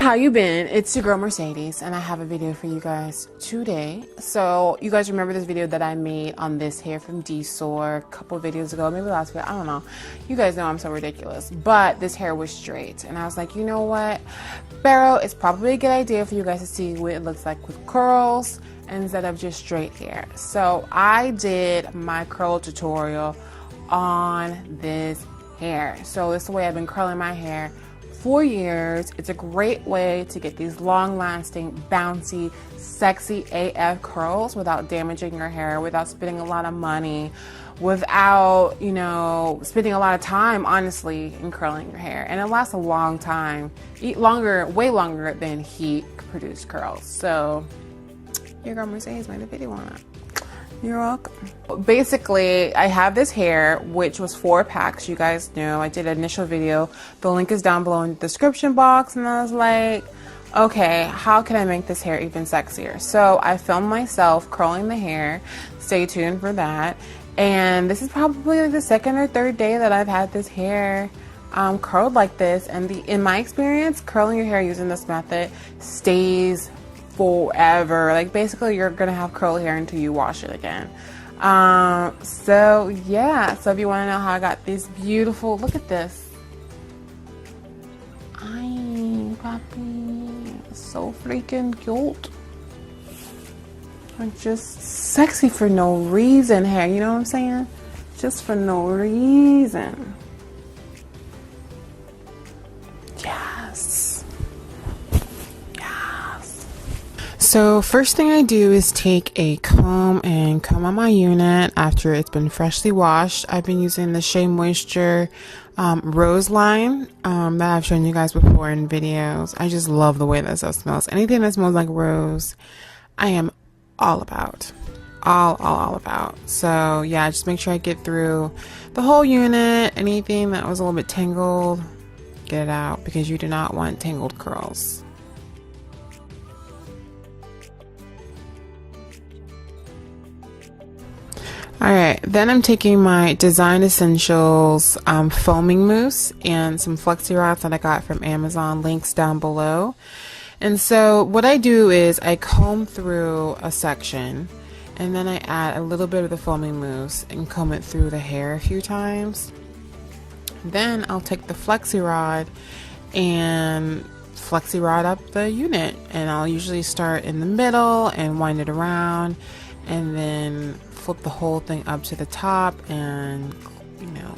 How you been? It's your girl Mercedes, and I have a video for you guys today. So you guys remember this video that I made on this hair from DSoar a couple videos ago, maybe last video, I don't know. You guys know I'm so ridiculous, but this hair was straight, and I was like, you know what, Barrow, it's probably a good idea for you guys to see what it looks like with curls instead of just straight hair. So I did my curl tutorial on this hair. So this is the way I've been curling my hair for years. It's a great way to get these long-lasting, bouncy, sexy AF curls without damaging your hair, without spending a lot of money, without, you know, spending a lot of time, honestly, in curling your hair. And it lasts a long time, way longer than heat-produced curls. So, your girl Mercedes made a video on it. You're welcome. Basically, I have this hair, which was 4 packs. You guys know I did an initial video. The link is down below in the description box. And I was like, okay, how can I make this hair even sexier? So I filmed myself curling the hair. Stay tuned for that. And this is probably like the 2nd or 3rd day that I've had this hair curled like this. And in my experience, curling your hair using this method stays forever. Like, basically you're gonna have curly hair until you wash it again. So yeah, so if you want to know how I got these beautiful, look at this, ay papi, so freaking cute, and just sexy for no reason hair, you know what I'm saying, just for no reason. So first thing I do is take a comb and comb out my unit after it's been freshly washed. I've been using the Shea Moisture Rose line that I've shown you guys before in videos. I just love the way that stuff smells. Anything that smells like rose, I am all about. All about. So yeah, just make sure I get through the whole unit. Anything that was a little bit tangled, get it out, because you do not want tangled curls. Alright, then I'm taking my Design Essentials foaming mousse and some flexi rods that I got from Amazon, links down below. And so what I do is I comb through a section and then I add a little bit of the foaming mousse and comb it through the hair a few times. Then I'll take the flexi rod and flexi rod up the unit, and I'll usually start in the middle and wind it around and then flip the whole thing up to the top and, you know,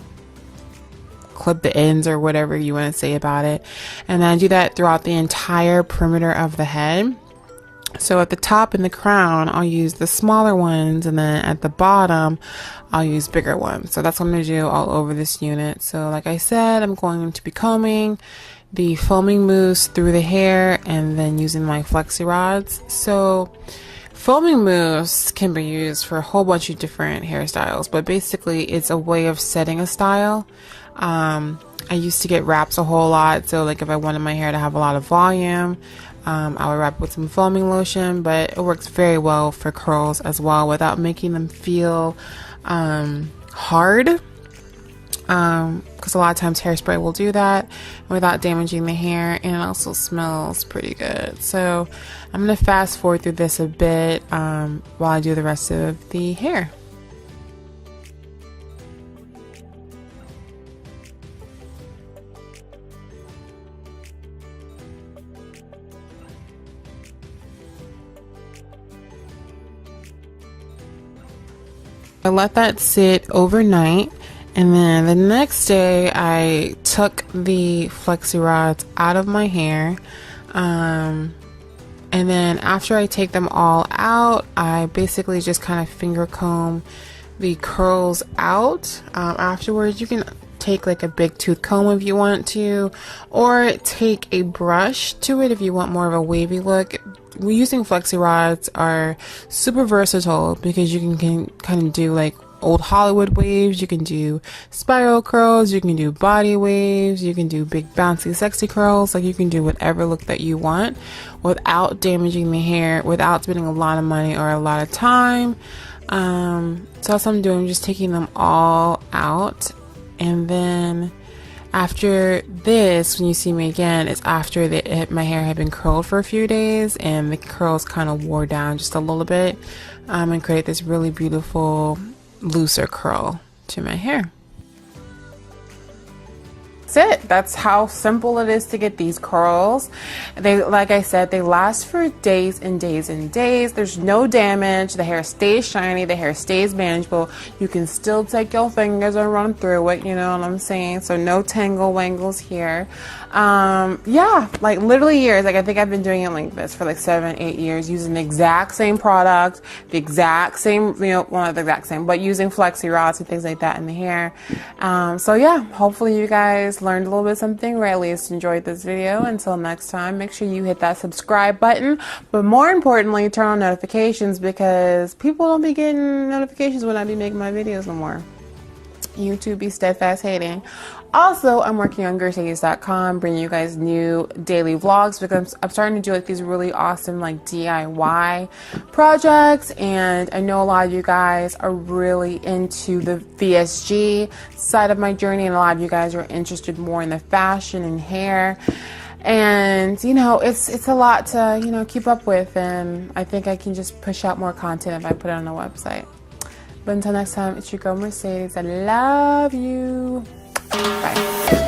clip the ends or whatever you want to say about it. And then I do that throughout the entire perimeter of the head. So at the top and the crown, I'll use the smaller ones, and then at the bottom, I'll use bigger ones. So that's what I'm going to do all over this unit. So like I said, I'm going to be combing the foaming mousse through the hair and then using my flexi rods. So foaming mousse can be used for a whole bunch of different hairstyles, but basically it's a way of setting a style. I used to get wraps a whole lot, so like if I wanted my hair to have a lot of volume, I would wrap it with some foaming lotion, but it works very well for curls as well without making them feel hard. Because a lot of times hairspray will do that without damaging the hair, and it also smells pretty good. So I'm going to fast forward through this a bit while I do the rest of the hair. I let that sit overnight. And then the next day I took the flexi rods out of my hair, and then after I take them all out, I basically just kind of finger comb the curls out. Afterwards you can take like a big tooth comb if you want to, or take a brush to it if you want more of a wavy look. Using flexi rods are super versatile because you can kind of do like old Hollywood waves, you can do spiral curls, you can do body waves, you can do big bouncy sexy curls. Like, you can do whatever look that you want without damaging the hair, without spending a lot of money or a lot of time. So that's what I'm doing. I'm just taking them all out, and then After this, when you see me again, it's after my hair had been curled for a few days and the curls kind of wore down just a little bit, and create this really beautiful looser curl to my hair. That's it. That's how simple it is to get these curls. They, like I said, they last for days and days and days. There's no damage. The hair stays shiny. The hair stays manageable. You can still take your fingers and run through it, you know what I'm saying? So no tangle wangles here. Yeah, like literally years. Like I think I've been doing it like this for like 7-8 years, using the exact same product, the exact same, you know, well, not the exact same, but using flexi rods and things like that in the hair. So yeah, hopefully you guys learned a little bit something, or at least enjoyed this video. Until next time, make sure you hit that subscribe button, but more importantly, turn on notifications, because people don't be getting notifications when I be making my videos no more. YouTube be steadfast hating. Also, I'm working on Gertades.com, bringing you guys new daily vlogs, because I'm starting to do like these really awesome like DIY projects, and I know a lot of you guys are really into the VSG side of my journey, and a lot of you guys are interested more in the fashion and hair. And you know, it's a lot to, you know, keep up with, and I think I can just push out more content if I put it on the website. But until next time, it's your girl Mercedes. I love you. Bye.